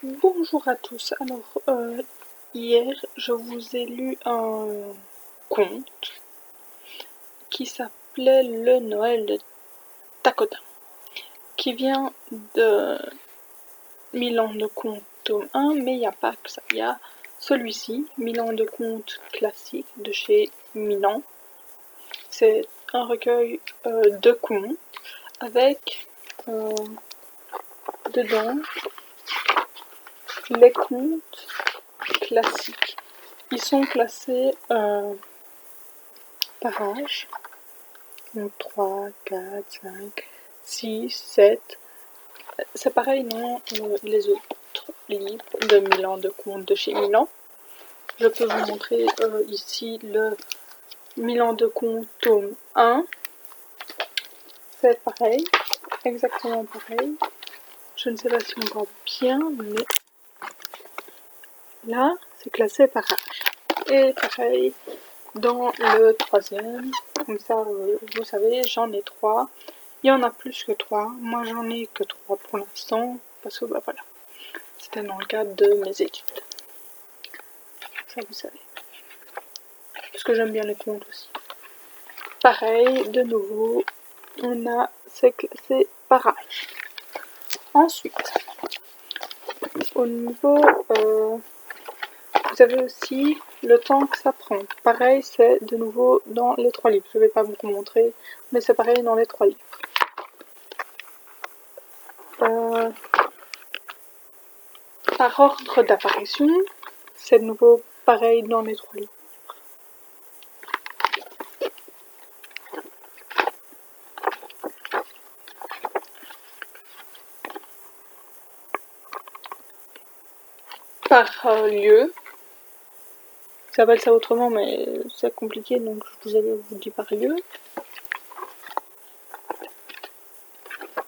Bonjour à tous. Alors, hier, je vous ai lu un conte qui s'appelait Le Noël de Dakota, qui vient de Milan de contes tome 1, mais il n'y a pas que ça. Il y a celui-ci, Milan de contes classique de chez Milan. C'est un recueil de contes avec dedans les contes classiques. Ils sont classés par âge. Donc 3, 4, 5, 6, 7. C'est pareil dans les autres livres de Milan de contes de chez Milan. Je peux vous montrer ici le Milan de contes tome 1. C'est pareil, exactement pareil. Je ne sais pas si on voit bien, mais là, c'est classé par âge. Et pareil, dans le troisième, comme ça, vous savez, j'en ai 3. Il y en a plus que 3. Moi, j'en ai que 3 pour l'instant, parce que, bah voilà, c'était dans le cadre de mes études. Ça, vous savez. Parce que j'aime bien les contes aussi. Pareil, de nouveau, on a, c'est classé par âge. Ensuite, au niveau, vous avez aussi le temps que ça prend. Pareil, c'est de nouveau dans les 3 livres. Je ne vais pas vous montrer, mais c'est pareil dans les 3 livres. Par ordre d'apparition, c'est de nouveau pareil dans les 3 livres. Par lieu, ça s'appelle ça autrement, mais c'est compliqué, donc je vous dis par lieu.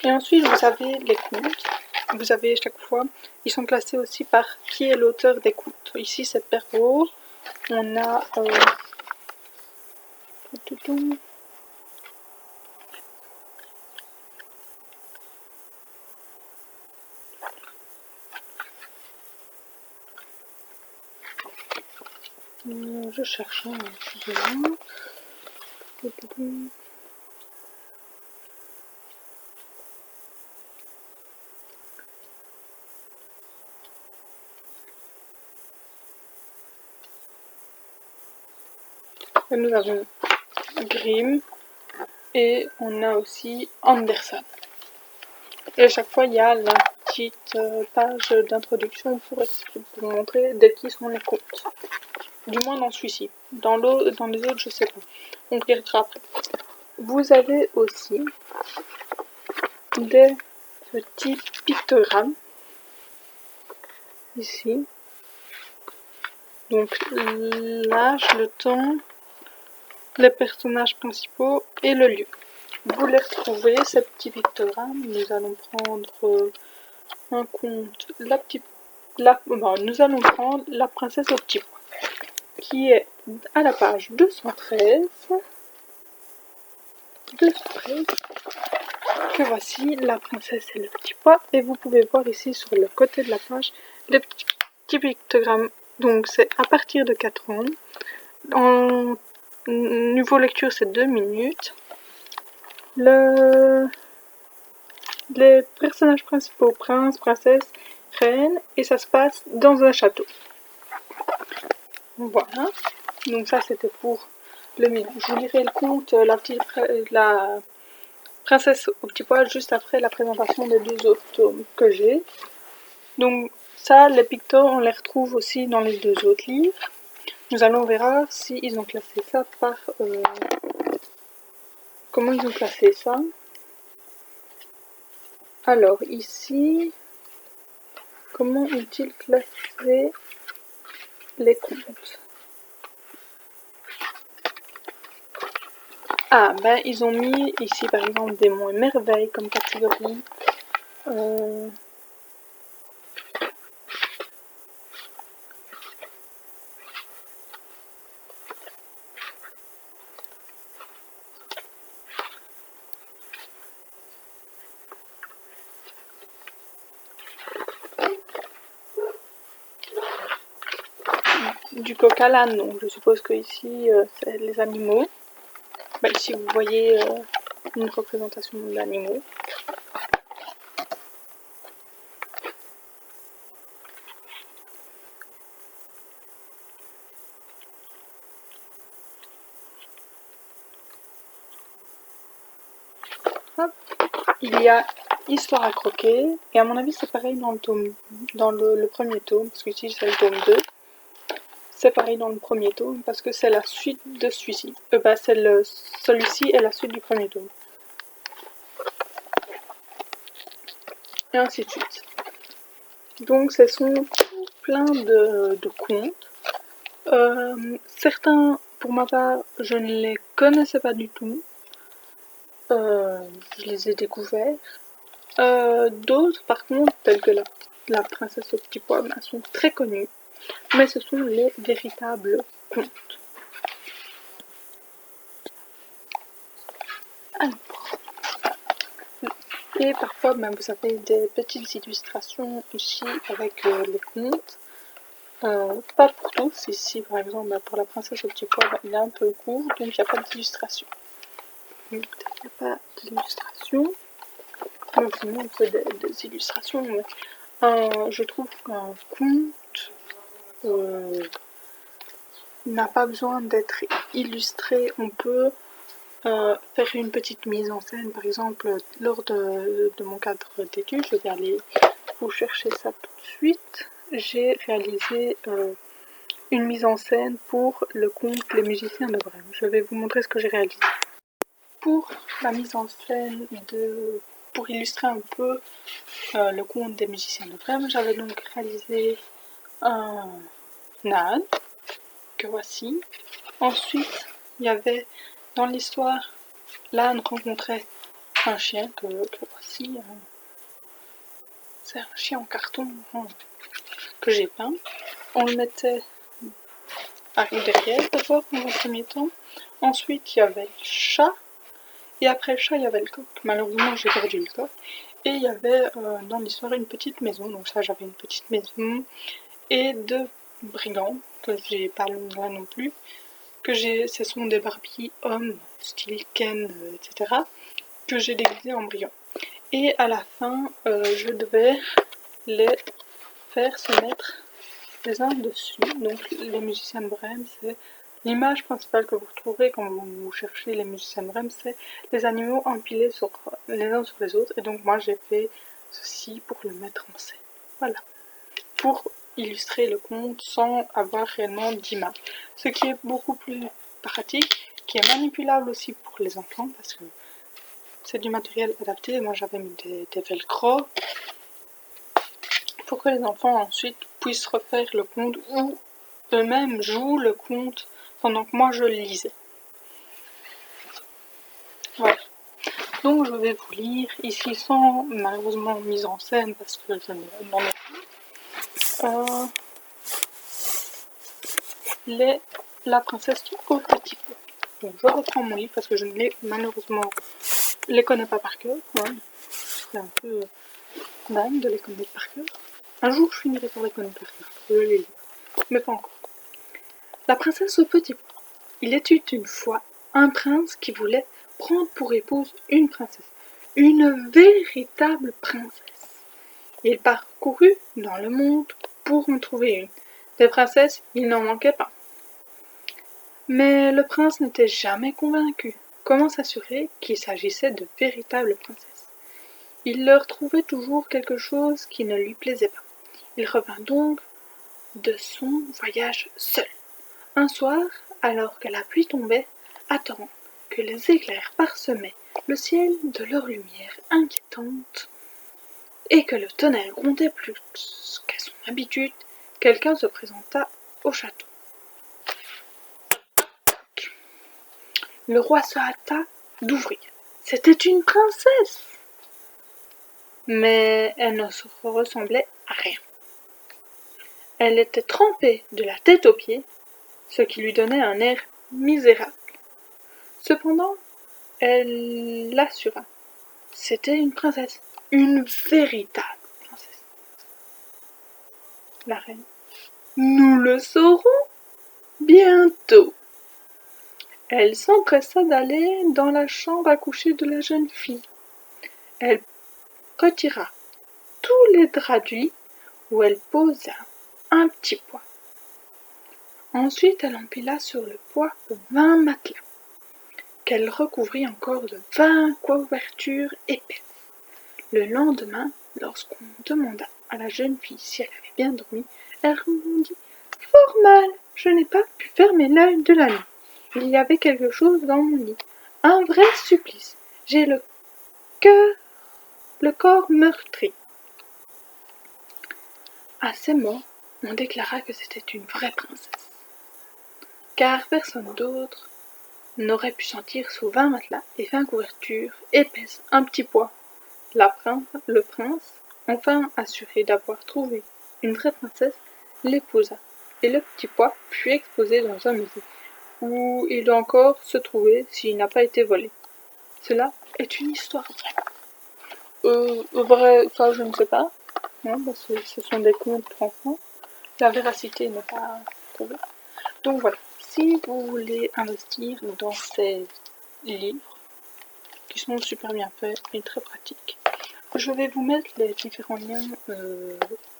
Et ensuite, vous avez les contes. Vous avez chaque fois, ils sont classés aussi par qui est l'auteur des contes. Ici, c'est Perrault. On a je cherche un excusez-moi. Et nous avons Grimm et on a aussi Andersen. Et à chaque fois, il y a la petite page d'introduction pour vous montrer de qui sont les contes. Du moins dans celui-ci. Dans les autres, je sais pas. On regardera après. Vous avez aussi des petits pictogrammes ici. Donc l'âge, le temps, les personnages principaux et le lieu. Vous les retrouvez, ces petits pictogrammes. Nous allons prendre un conte. Nous allons prendre La princesse au petit pois, qui est à la page 213. Que voici La princesse et le petit pois. Et vous pouvez voir ici sur le côté de la page les petits pictogrammes. Donc c'est à partir de 4 ans. En niveau lecture, c'est 2 minutes. Les personnages principaux, prince, princesse, reine, et ça se passe dans un château. Voilà. Donc ça, c'était pour le Milan. Je vous lirai le conte, la princesse au petit pois, juste après la présentation des 2 autres tomes que j'ai. Donc ça, les pictos, on les retrouve aussi dans les 2 autres livres. Nous allons voir si ils ont classé ça par... comment ils ont classé ça? Alors ici, comment ont-ils classé les contes? Ah, ben ils ont mis ici par exemple des monts et merveilles comme catégorie. du coq à l'âne, donc je suppose que ici c'est les animaux. Bah, ici vous voyez une représentation d'animaux. Hop. Il y a Histoire à croquer, et à mon avis c'est pareil dans le tome, dans le premier tome, parce que ici c'est le tome 2. C'est pareil dans le premier tome, parce que c'est la suite de celui-ci. Celui-ci est la suite du premier tome. Et ainsi de suite. Donc ce sont plein de contes. Certains, pour ma part, je ne les connaissais pas du tout. Je les ai découverts. D'autres, par contre, tels que la princesse au petit pois, ben, sont très connus. Mais ce sont les véritables contes. Alors, et parfois, ben, vous avez des petites illustrations ici avec les contes. Pas pour tous. Ici, par exemple, ben, pour la princesse au petit pois, ben, il est un peu court, donc il n'y a pas d'illustration. Il n'y a pas d'illustration. Donc, sinon, on fait des illustrations. Mais, je trouve qu'un conte n'a pas besoin d'être illustré. On peut faire une petite mise en scène, par exemple, lors de mon cadre d'études. Je vais aller vous chercher ça tout de suite. J'ai réalisé une mise en scène pour le conte Les Musiciens de Brême. Je vais vous montrer ce que j'ai réalisé. Pour la mise en scène pour illustrer un peu le conte des Musiciens de Brême, j'avais donc réalisé un âne, que voici. Ensuite, il y avait dans l'histoire, l'âne rencontrait un chien que voici. C'est un chien en carton que j'ai peint. On le mettait derrière d'abord dans un premier temps. Ensuite, il y avait le chat. Et après le chat, il y avait le coq. Malheureusement, j'ai perdu le coq. Et il y avait dans l'histoire une petite maison. Donc ça, j'avais une petite maison. Et deux brigands, que j'ai pas le nom là non plus. Ce sont des Barbie hommes, style Ken, etc. Que j'ai déguisés en brigand. Et à la fin, je devais les faire se mettre les uns dessus. Donc les musiciens de Brême, c'est l'image principale que vous retrouverez quand vous cherchez les musiciens de Brême, c'est les animaux empilés les uns sur les autres. Et donc moi j'ai fait ceci pour le mettre en scène. Voilà. Pour illustrer le conte sans avoir réellement d'image. Ce qui est beaucoup plus pratique, qui est manipulable aussi pour les enfants parce que c'est du matériel adapté. Moi j'avais mis des velcro pour que les enfants ensuite puissent refaire le conte ou eux-mêmes jouent le conte pendant que moi je le lisais. Voilà. Donc je vais vous lire ici sans malheureusement mise en scène parce que je n'en ai plus. La princesse au petit pois. Donc je reprends mon livre parce que je ne les malheureusement les connais pas par cœur. Ouais. C'est un peu dingue de les connaître par cœur. Un jour je finirai par les connaître par cœur. Je les lis. Mais pas encore. La princesse au petit pois. Il était une fois un prince qui voulait prendre pour épouse une princesse. Une véritable princesse. Il parcourut dans le monde pour en trouver une. Des princesses, il n'en manquait pas. Mais le prince n'était jamais convaincu. Comment s'assurer qu'il s'agissait de véritables princesses? Il leur trouvait toujours quelque chose qui ne lui plaisait pas. Il revint donc de son voyage seul. Un soir, alors que la pluie tombait à torrents, que les éclairs parsemaient le ciel de leur lumière inquiétante, et que le tonnerre grondait plus qu'à son habitude, quelqu'un se présenta au château. Le roi se hâta d'ouvrir. C'était une princesse, mais elle ne se ressemblait à rien. Elle était trempée de la tête aux pieds, ce qui lui donnait un air misérable. Cependant, elle l'assura. C'était une princesse, une véritable princesse. La reine. Nous le saurons, bientôt. Elle s'empressa d'aller dans la chambre à coucher de la jeune fille. Elle retira tous les draps du lit où elle posa un petit poids. Ensuite, elle empila sur le poids 20 matelas, qu'elle recouvrit encore de 20 couvertures épaisses. Le lendemain, lorsqu'on demanda à la jeune fille si elle avait bien dormi, elle répondit « Fort mal, je n'ai pas pu fermer l'œil de la nuit. Il y avait quelque chose dans mon lit, un vrai supplice. J'ai le corps meurtri. » À ces mots, on déclara que c'était une vraie princesse, car personne d'autre n'aurait pu sentir sous 20 matelas et 20 couvertures épaisses un petit poids. Le prince, enfin assuré d'avoir trouvé une vraie princesse, l'épousa, et le petit pois fut exposé dans un musée, où il doit encore se trouver s'il n'a pas été volé. Cela est une histoire vraie. Vrai, ça je ne sais pas, hein, parce que ce sont des contes pour enfants. La véracité n'est pas prouvée. Donc voilà, si vous voulez investir dans ces livres, qui sont super bien faits et très pratiques, je vais vous mettre les différents liens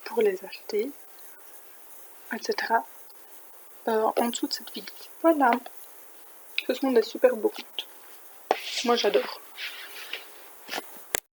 pour les acheter, etc. En dessous de cette vidéo. Voilà, ce sont des super beaux contes. Moi j'adore.